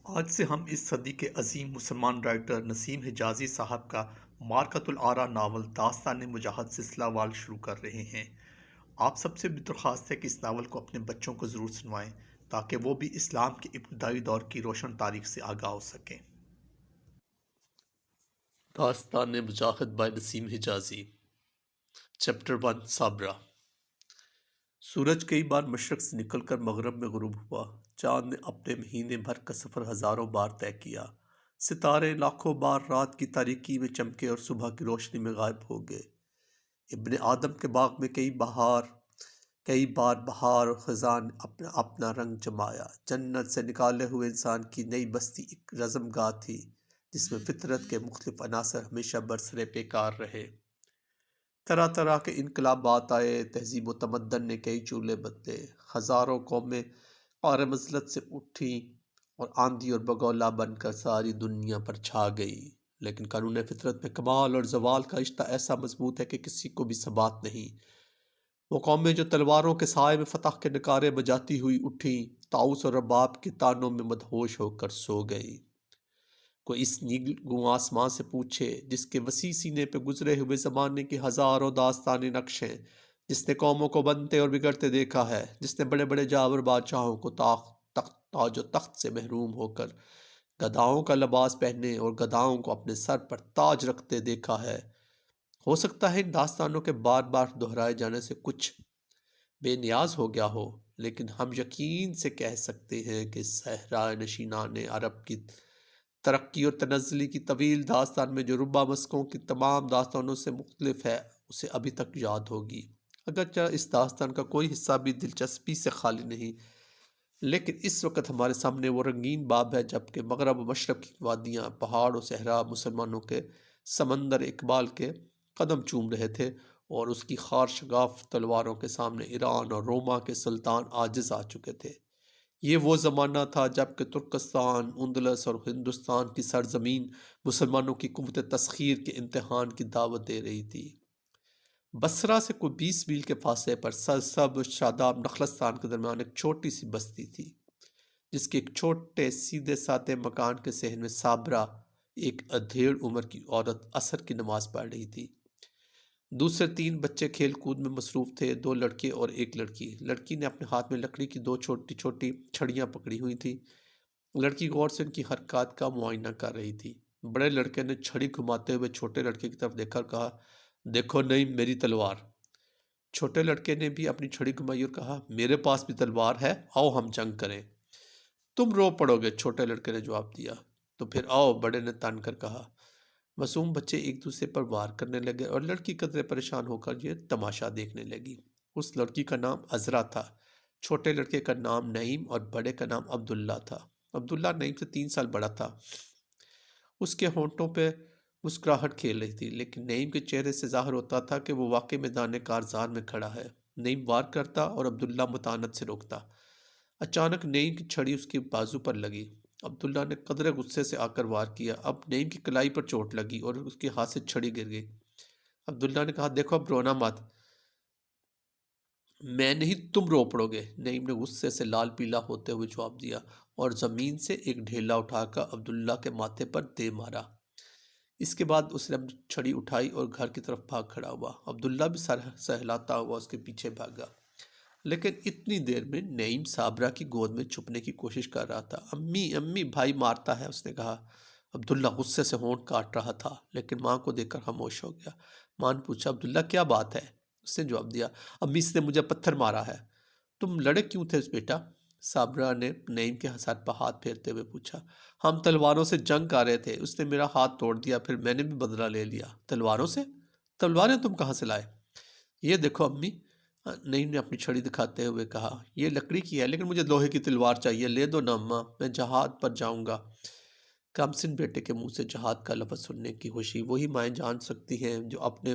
آج سے ہم اس صدی کے عظیم مسلمان رائٹر نسیم حجازی صاحب کا مارکۃ الآرا ناول داستان مجاہد سلسلہ وال شروع کر رہے ہیں۔ آپ سب سے بھی درخواست ہے کہ اس ناول کو اپنے بچوں کو ضرور سنوائیں تاکہ وہ بھی اسلام کے ابتدائی دور کی روشن تاریخ سے آگاہ ہو سکیں۔ داستان مجاہد by Naseem Hijazi, chapter 1 Sabira. سورج کئی بار مشرق سے نکل کر مغرب میں غروب ہوا۔ چاند نے اپنے مہینے بھر کا سفر ہزاروں بار طے کیا۔ ستارے لاکھوں بار رات کی تاریکی میں چمکے اور صبح کی روشنی میں غائب ہو گئے۔ ابن آدم کے باغ میں کئی بار بہار اور خزاں نے اپنا اپنا رنگ جمایا۔ جنت سے نکالے ہوئے انسان کی نئی بستی ایک رزم گاہ تھی جس میں فطرت کے مختلف عناصر ہمیشہ برسرے پیکار رہے۔ طرح طرح کے انقلابات آئے، تہذیب و تمدن نے کئی چولہے بدلے، ہزاروں قومیں قعر مذلت سے اٹھیں اور آندھی اور بگولا بن کر ساری دنیا پر چھا گئی، لیکن قانون فطرت میں کمال اور زوال کا رشتہ ایسا مضبوط ہے کہ کسی کو بھی ثبات نہیں۔ وہ قومیں جو تلواروں کے سائے میں فتح کے نعرے بجاتی ہوئی اٹھیں، طاؤس اور رباب کے تانوں میں مدہوش ہو کر سو گئیں۔ کوئی اس نیل گوں آسمان سے پوچھے جس کے وسیع سینے پہ گزرے ہوئے زمانے کی ہزاروں داستانی نقش ہیں، جس نے قوموں کو بنتے اور بگڑتے دیکھا ہے، جس نے بڑے بڑے جاور بادشاہوں کو تاج و تخت سے محروم ہو کر گدھاؤں کا لباس پہنے اور گدھاؤں کو اپنے سر پر تاج رکھتے دیکھا ہے۔ ہو سکتا ہے ان داستانوں کے بار بار دہرائے جانے سے کچھ بے نیاز ہو گیا ہو، لیکن ہم یقین سے کہہ سکتے ہیں کہ صحرائے نشینان عرب کی ترقی اور تنزلی کی طویل داستان میں جو ربع مسکوں کی تمام داستانوں سے مختلف ہے، اسے ابھی تک یاد ہوگی۔ اگرچہ اس داستان کا کوئی حصہ بھی دلچسپی سے خالی نہیں، لیکن اس وقت ہمارے سامنے وہ رنگین باب ہے جبکہ مغرب و مشرق کی وادیاں، پہاڑ و صحرا مسلمانوں کے سمندر اقبال کے قدم چوم رہے تھے اور اس کی خار شگاف تلواروں کے سامنے ایران اور روما کے سلطان عاجز آ چکے تھے۔ یہ وہ زمانہ تھا جب کہ ترکستان، اندلس اور ہندوستان کی سرزمین مسلمانوں کی قوت تسخیر کے امتحان کی دعوت دے رہی تھی۔ بصرہ سے کوئی 20 میل کے فاصلے پر سرسبز شاداب نخلستان کے درمیان ایک چھوٹی سی بستی تھی، جس کے ایک چھوٹے سیدھے سادے مکان کے صحن میں صابرہ، ایک ادھیڑ عمر کی عورت، عصر کی نماز پڑھ رہی تھی۔ دوسرے 3 بچے کھیل کود میں مصروف تھے، 2 لڑکے اور 1 لڑکی۔ لڑکی نے اپنے ہاتھ میں لکڑی کی 2 چھوٹی چھوٹی چھڑیاں پکڑی ہوئی تھیں۔ لڑکی غور سے ان کی حرکات کا معائنہ کر رہی تھی۔ بڑے لڑکے نے چھڑی گھماتے ہوئے چھوٹے لڑکے کی طرف دیکھا اور کہا، دیکھو نعیم، میری تلوار۔ چھوٹے لڑکے نے بھی اپنی چھڑی گھمائی اور کہا، میرے پاس بھی تلوار ہے، آؤ ہم جنگ کریں۔ تم رو پڑو گے، چھوٹے لڑکے نے جواب دیا۔ تو پھر آؤ، بڑے نے تن کر کہا۔ معصوم بچے ایک دوسرے پر وار کرنے لگے اور لڑکی قدرے پریشان ہو کر یہ تماشا دیکھنے لگی۔ اس لڑکی کا نام عذرا تھا، چھوٹے لڑکے کا نام نعیم اور بڑے کا نام عبداللہ تھا۔ عبداللہ نعیم سے 3 سال بڑا تھا۔ اس کے ہونٹوں پہ مسکراہٹ کھیل رہی تھی، لیکن نعیم کے چہرے سے ظاہر ہوتا تھا کہ وہ واقعی میدان کارزار میں کھڑا ہے۔ نعیم وار کرتا اور عبداللہ متانت سے روکتا۔ اچانک نعیم کی چھڑی اس کے بازو پر لگی۔ عبداللہ نے قدرے غصے سے آ کر وار کیا۔ اب نعیم کی کلائی پر چوٹ لگی اور اس کے ہاتھ سے چھڑی گر گئی۔ عبداللہ نے کہا، دیکھو اب رونا مت، میں نہیں تم رو پڑو گے۔ نعیم نے غصے سے لال پیلا ہوتے ہوئے جواب دیا اور زمین سے ایک ڈھیلا اٹھا کر عبداللہ کے ماتھے پر دے مارا۔ اس کے بعد اس نے چھڑی اٹھائی اور گھر کی طرف بھاگ کھڑا ہوا۔ عبداللہ بھی سر سہلاتا ہوا اس کے پیچھے بھاگا، لیکن اتنی دیر میں نعیم صابرہ کی گود میں چھپنے کی کوشش کر رہا تھا۔ امی امی، بھائی مارتا ہے، اس نے کہا۔ عبداللہ غصے سے ہونٹ کاٹ رہا تھا، لیکن ماں کو دیکھ کر خاموش ہو گیا۔ ماں نے پوچھا، عبداللہ کیا بات ہے؟ اس نے جواب دیا، امی اس نے مجھے پتھر مارا ہے۔ تم لڑے کیوں تھے بیٹا؟ صابرہ نے نعیم کے سر پر ہاتھ پھیرتے ہوئے پوچھا۔ ہم تلواروں سے جنگ کر رہے تھے، اس نے میرا ہاتھ توڑ دیا، پھر میں نے بھی بدلہ لے لیا۔ تلواروں سے؟ تلواریں تم کہاں سے لائے؟ یہ دیکھو امی، نعیم نے اپنی چھڑی دکھاتے ہوئے کہا، یہ لکڑی کی ہے لیکن مجھے لوہے کی تلوار چاہیے، لے دو نا اماں، میں جہاد پر جاؤں گا۔ کم سن بیٹے کے منہ سے جہاد کا لفظ سننے کی خوشی وہی مائیں جان سکتی ہیں جو اپنے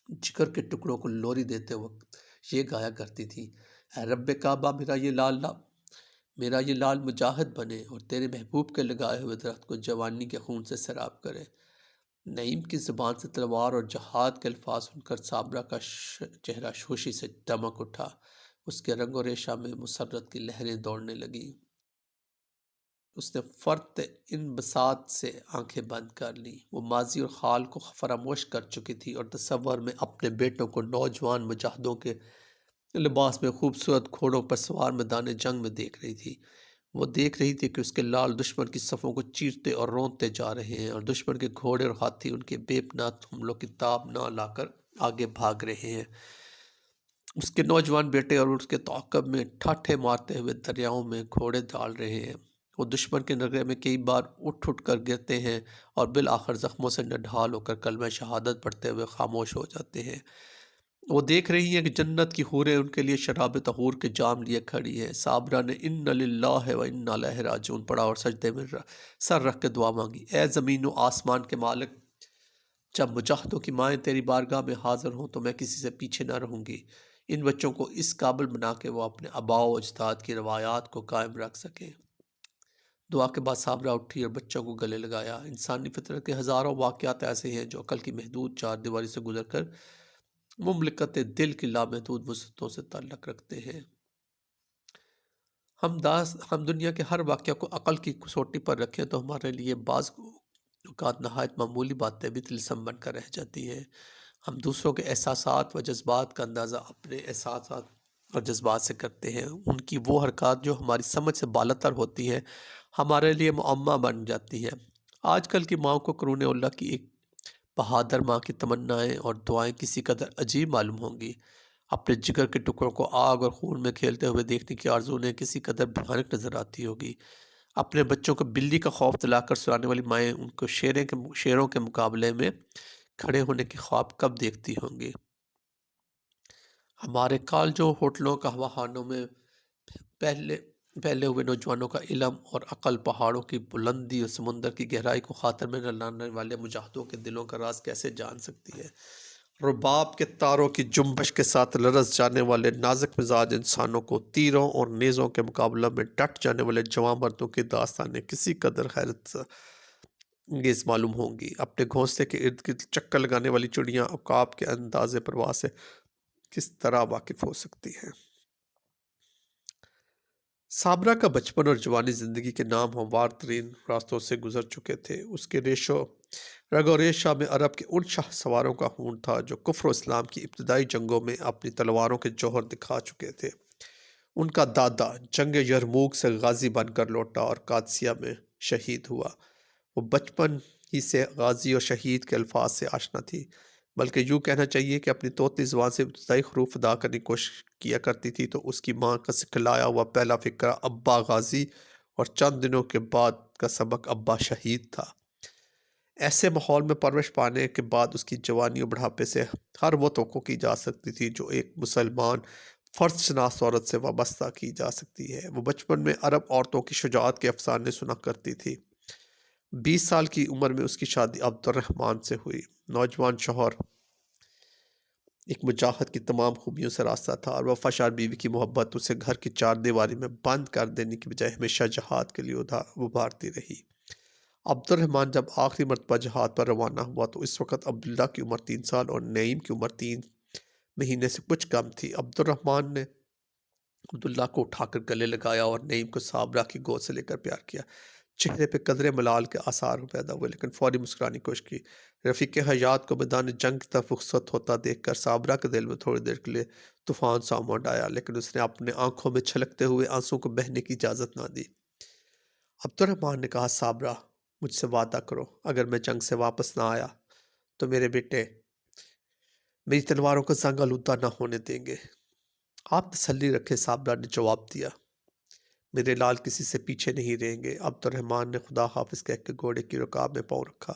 جگر کے ٹکڑوں کو لوری دیتے وقت یہ گایا کرتی تھی، اے رب کعبہ، میرا یہ لال مجاہد بنے اور تیرے محبوب کے لگائے ہوئے درخت کو جوانی کے خون سے سیراب کرے۔ نعیم کی زبان سے تلوار اور جہاد کے الفاظ سن کر صابرہ کا چہرہ خوشی سے چمک اٹھا۔ اس کے رنگ و ریشہ میں مسرت کی لہریں دوڑنے لگیں۔ اس نے فرط انبساط سے آنکھیں بند کر لیں۔ وہ ماضی اور حال کو فراموش کر چکی تھی اور تصور میں اپنے بیٹوں کو نوجوان مجاہدوں کے لباس میں خوبصورت گھوڑوں پر سوار میدان جنگ میں دیکھ رہی تھی۔ وہ دیکھ رہی تھی کہ اس کے لال دشمن کی صفوں کو چیرتے اور رونتے جا رہے ہیں، اور دشمن کے گھوڑے اور ہاتھی ان کے بے پناہ حملوں کی تاب نہ لا کر آگے بھاگ رہے ہیں۔ اس کے نوجوان بیٹے اور اس کے تعاقب میں ٹھاٹھے مارتے ہوئے دریاؤں میں گھوڑے ڈال رہے ہیں۔ وہ دشمن کے نگرے میں کئی بار اٹھ کر گرتے ہیں اور بالآخر زخموں سے نڈھال ہو کر کلمہ شہادت پڑھتے ہوئے خاموش ہو جاتے ہیں۔ وہ دیکھ رہی ہیں کہ جنت کی حوریں ان کے لیے شراب طہور کے جام لیے کھڑی ہیں۔ صابرہ نے ان للہ و انا الیہ راجعون پڑھا اور سجدے میں سر رکھ کے دعا مانگی۔ اے زمین و آسمان کے مالک، جب مجاہدوں کی مائیں تیری بارگاہ میں حاضر ہوں تو میں کسی سے پیچھے نہ رہوں گی۔ ان بچوں کو اس قابل بنا کہ وہ اپنے آباء و اجداد کی روایات کو قائم رکھ سکیں۔ دعا کے بعد صابرہ اٹھی اور بچوں کو گلے لگایا۔ انسانی فطرت کے ہزاروں واقعات ایسے ہیں جو عقل کی محدود چار دیواری سے گزر کر مملکت دل کی لامحدود وسعتوں سے تعلق رکھتے ہیں۔ ہم دنیا کے ہر واقعہ کو عقل کی کسوٹی پر رکھیں تو ہمارے لیے بعض اوقات نہایت معمولی باتیں بھی طلسم بن کر رہ جاتی ہیں۔ ہم دوسروں کے احساسات و جذبات کا اندازہ اپنے احساسات اور جذبات سے کرتے ہیں۔ ان کی وہ حرکات جو ہماری سمجھ سے بالاتر ہوتی ہیں ہمارے لیے معمہ بن جاتی ہیں۔ آج کل کی ماں کو قرون اللہ کی ایک بہادر ماں کی تمنائیں اور دعائیں کسی قدر عجیب معلوم ہوں گی۔ اپنے جگر کے ٹکڑوں کو آگ اور خون میں کھیلتے ہوئے دیکھنے کی آرزو انہیں کسی قدر بھیانک نظر آتی ہوگی۔ اپنے بچوں کو بلی کا خوف دلا کر سلانے والی مائیں ان کو شیروں کے مقابلے میں کھڑے ہونے کی خواب کب دیکھتی ہوں گی۔ ہمارے کالجوں، ہوٹلوں، قہوہ خانوں میں پہلے ہوئے نوجوانوں کا علم اور عقل پہاڑوں کی بلندی اور سمندر کی گہرائی کو خاطر میں نہ لانے والے مجاہدوں کے دلوں کا راز کیسے جان سکتی ہے؟ رباب کے تاروں کی جنبش کے ساتھ لرز جانے والے نازک مزاج انسانوں کو تیروں اور نیزوں کے مقابلہ میں ڈٹ جانے والے جوان مردوں کی داستانیں کسی قدر حیرت انگیز معلوم ہوں گی۔ اپنے گھونسلے کے ارد گرد چکر لگانے والی چڑیاں عقاب کے انداز پرواز سے کس طرح واقف ہو سکتی ہیں؟ صابرہ کا بچپن اور جوانی زندگی کے نامہموار ترین راستوں سے گزر چکے تھے۔ اس کے رگ و ریشہ میں عرب کے ان شاہ سواروں کا خون تھا جو کفر و اسلام کی ابتدائی جنگوں میں اپنی تلواروں کے جوہر دکھا چکے تھے۔ ان کا دادا جنگ یرموک سے غازی بن کر لوٹا اور قادسیہ میں شہید ہوا۔ وہ بچپن ہی سے غازی اور شہید کے الفاظ سے آشنا تھی، بلکہ یوں کہنا چاہیے کہ اپنی توتی زبان سے ابتدائی حروف ادا کرنے کی کوشش کیا کرتی تھی تو اس کی ماں کا سکھلایا ہوا پہلا فقرہ ابا غازی اور چند دنوں کے بعد کا سبق ابا شہید تھا۔ ایسے ماحول میں پرورش پانے کے بعد اس کی جوانی اور بڑھاپے سے ہر وہ توقع کی جا سکتی تھی جو ایک مسلمان فرض شناس عورت سے وابستہ کی جا سکتی ہے۔ وہ بچپن میں عرب عورتوں کی شجاعت کے افسانے سنا کرتی تھی۔ 20 سال کی عمر میں اس کی شادی عبد الرحمن سے ہوئی۔ نوجوان شوہر ایک مجاہد کی تمام خوبیوں سے راستہ تھا اور وفادار بیوی کی محبت اسے گھر کی چار دیواری میں بند کر دینے کی بجائے ہمیشہ جہاد کے لیے ابھارتی رہی۔ عبد الرحمن جب آخری مرتبہ جہاد پر روانہ ہوا تو اس وقت عبداللہ کی عمر 3 سال اور نعیم کی عمر 3 مہینے سے کچھ کم تھی۔ عبد الرحمن نے عبداللہ کو اٹھا کر گلے لگایا اور نعیم کو صابرہ کی گود سے لے کر پیار کیا۔ چہرے پہ قدرے ملال کے آثار پیدا ہوئے لیکن فوری مسکرانے کی کوشش کی۔ رفیق حیات کو میدان جنگ کی طرف رخصت ہوتا دیکھ کر صابرہ کے دل میں تھوڑی دیر کے لیے طوفان سا موڑ آیا، لیکن اس نے اپنے آنکھوں میں چھلکتے ہوئے آنسوں کو بہنے کی اجازت نہ دی۔ عبد الرحمن نے کہا، صابرہ مجھ سے وعدہ کرو، اگر میں جنگ سے واپس نہ آیا تو میرے بیٹے میری تلواروں کا زنگ آلودہ نہ ہونے دیں گے۔ آپ تسلی رکھیں، صابرہ نے جواب دیا، میرے لال کسی سے پیچھے نہیں رہیں گے۔ عبد الرحمن نے خدا حافظ کہہ کے گھوڑے کی رکاب میں پاؤں رکھا۔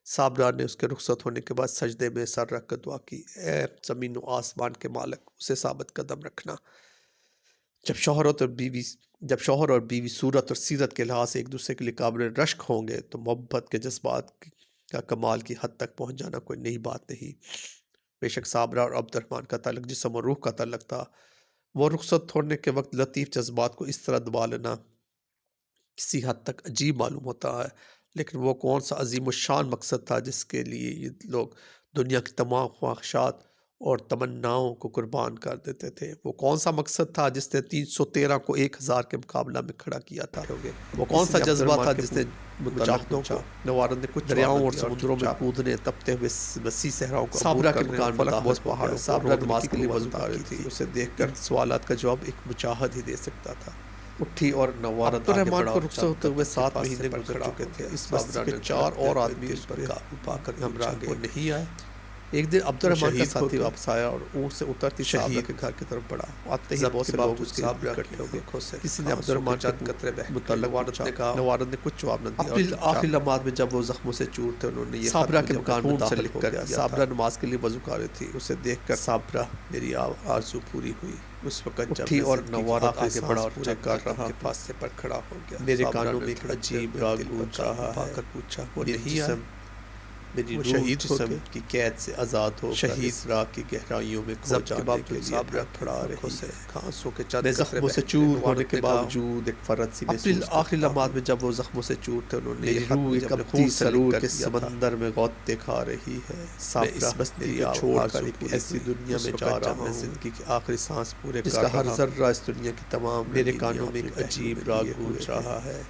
صابرہ نے اس کے رخصت ہونے کے بعد سجدے میں سر رکھ کر دعا کی، اے زمین و آسمان کے مالک، اسے ثابت قدم رکھنا۔ جب شوہر اور بیوی صورت اور سیرت کے لحاظ سے ایک دوسرے کے لیے قابل رشک ہوں گے تو محبت کے جذبات کا کمال کی حد تک پہنچ جانا کوئی نئی بات نہیں۔ بے شک صابرہ اور عبد الرحمن کا تعلق جسم اور روح کا تعلق تھا۔ وہ رخصت ہونے کے وقت لطیف جذبات کو اس طرح دبا لینا کسی حد تک عجیب معلوم ہوتا ہے، لیکن وہ کون سا عظیم الشان مقصد تھا جس کے لیے یہ لوگ دنیا کی تمام خواہشات اور تمناؤں کو قربان کر دیتے تھے۔ وہ کون سا مقصد تھا جس نے 313 کو 1000 کے مقابلہ میں کھڑا کیا تھا؟ وہ کون سا جذبہ تھا جس نے مجاہدوں کو نوارد نے کچھ دریاؤں اور سمندروں میں کودنے، تپتے ہوئے وسیع صحراؤں کو صابرہ کے مکان مداحت پہاڑوں صابرہ نماز کے لیے وضو کر رہی تھی۔ اسے دیکھ کر سوالات کا جواب ایک مجاہد ہی دے سکتا تھا۔ اٹھی اور نوارد الرحمان کو رخصت ہوتے ہوئے 7 مہینے گزر چکے تھے۔ اس بستی کے 4 اور آدمی اس پر قابو پا کر ہمراہ وہ نہیں آئے۔ ایک دن عبد الرحمان کا ساتھی واپس آیا اور اونٹ سے اترتی صابرہ کے گھر کی طرف بڑھا۔ آتے ہی بہت سے لوگ اس کے اکٹھے ہو گئے۔ کسی نے عبد الرحمان کے متعلق پوچھا۔ نوارد نے کچھ جواب نہ دیا۔ اپنی آخری لمحات میں جب وہ زخموں سے چور تھے انہوں نے یہ صابرہ کے مکان میں داخل ہو گیا۔ صابرہ نماز کے لیے وضو کر رہی تھی۔ اسے دیکھ کر صابرہ میری آرزو پوری ہوئی۔ اس وقت جب میں اور نوارد آگے بڑھا اور چیک کر رہا کے پاسے پر کھڑا ہو گیا۔ میرے کانوں میں ایک عجیب راگ گونج رہا ہے۔ پوچھا وہ نہیں آئے؟ میری روح جسم کی قید سے آزاد ہو کر اس راہ کی گہرائیوں میں کھو جانے کے لیے پھڑا رہی ہے۔ گھاسوں کے چند زخموں سے چور ہونے کے باوجود ایک فرد سی محسوس کرتا۔ آخری لمحات میں جب وہ زخموں سے چور تھے انہوں نے یہ روح ایک ابدی سرور کے سمندر میں غوطے کھا رہی ہے۔ میں اس بستی کو چھوڑ کر ایک ایسی دنیا میں جا رہا ہوں زندگی کی آخری سانس پورے کر رہا ہوں جس کا ہر ذرہ اس دنیا کی تمام میرے کانوں میں ایک عجیب راگ گونج رہا ہے۔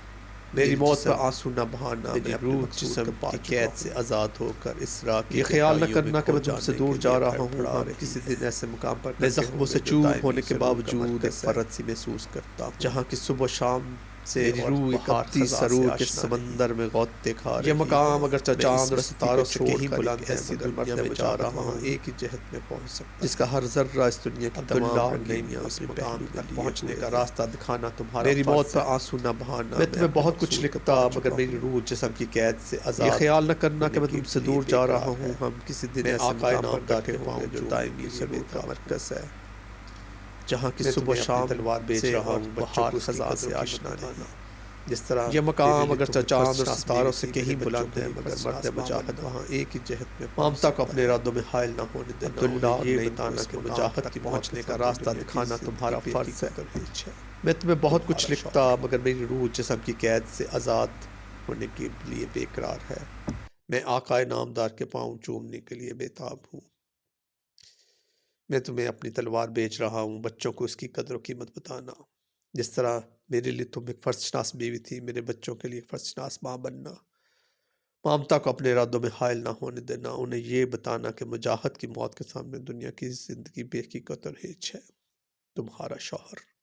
میری موت پر آنسو نہ بہانا، میری روح جسم کی قید سے آزاد ہو کر اس راہ کی یہ خیال نہ کرنا کہ میں تم سے دور جا رہا ہوں۔ ہم کسی دن ایسے مقام پر میں زخموں سے چور ہونے کے باوجود ایک فرد سی محسوس کرتا ہوں جہاں کی صبح و شام سے میری روح ایک ابدی سرور کے سمندر میں غوطے کھا رہی ہے۔ یہ مقام اگرچہ چاند اور ستاروں سے کہیں بلند ہے ایسی دنیا میں جا رہا ہوں ایک ہی جہت میں پہنچ سکتا جس کا ہر ذرہ اس دنیا کی تمام رنگینیاں اس مقام تک پہنچنے کا راستہ دکھانا تمہارا میری موت پر آنسو نہ بہانا۔ میں تمہیں بہت کچھ لکھتا مگر میری روح جسم کی قید سے آزاد یہ خیال نہ کرنا کہ میں تم سے دور جا رہا ہوں۔ ہم کسی دن ایسے مقام پر بیٹھے ہوں گے جو دائمی سبھی کا مرکز ہے جہاں کی صبح شام تلوار بیچ رہا ہوں بہار خزاں سے آشنا نہیں۔ جس طرح یہ مقام اگرچہ چاند اور ستاروں سے کہیں بلند ہے مگر مرد مجاہد وہاں ایک ہی جہت میں مامتا کو اپنے ارادوں میں حائل نہ ہونے دینا اور یہ بتانا کہ مجاہد کی پہنچنے کا راستہ دکھانا تمہارا فرض ہے۔ میں تمہیں بہت کچھ لکھتا مگر میری روح جسم کی قید سے آزاد ہونے کے لیے بے قرار ہے۔ میں آقا نامدار کے پاؤں چومنے کے لیے بےتاب ہوں۔ میں تمہیں اپنی تلوار بیچ رہا ہوں بچوں کو اس کی قدر و قیمت بتانا۔ جس طرح میرے لیے تم ایک فرض شناس بیوی تھی میرے بچوں کے لیے فرض شناس ماں بننا۔ مامتا کو اپنے ارادوں میں حائل نہ ہونے دینا انہیں یہ بتانا کہ مجاہد کی موت کے سامنے دنیا کی زندگی بے حقیقت اور ہیچ ہے۔ تمہارا شوہر۔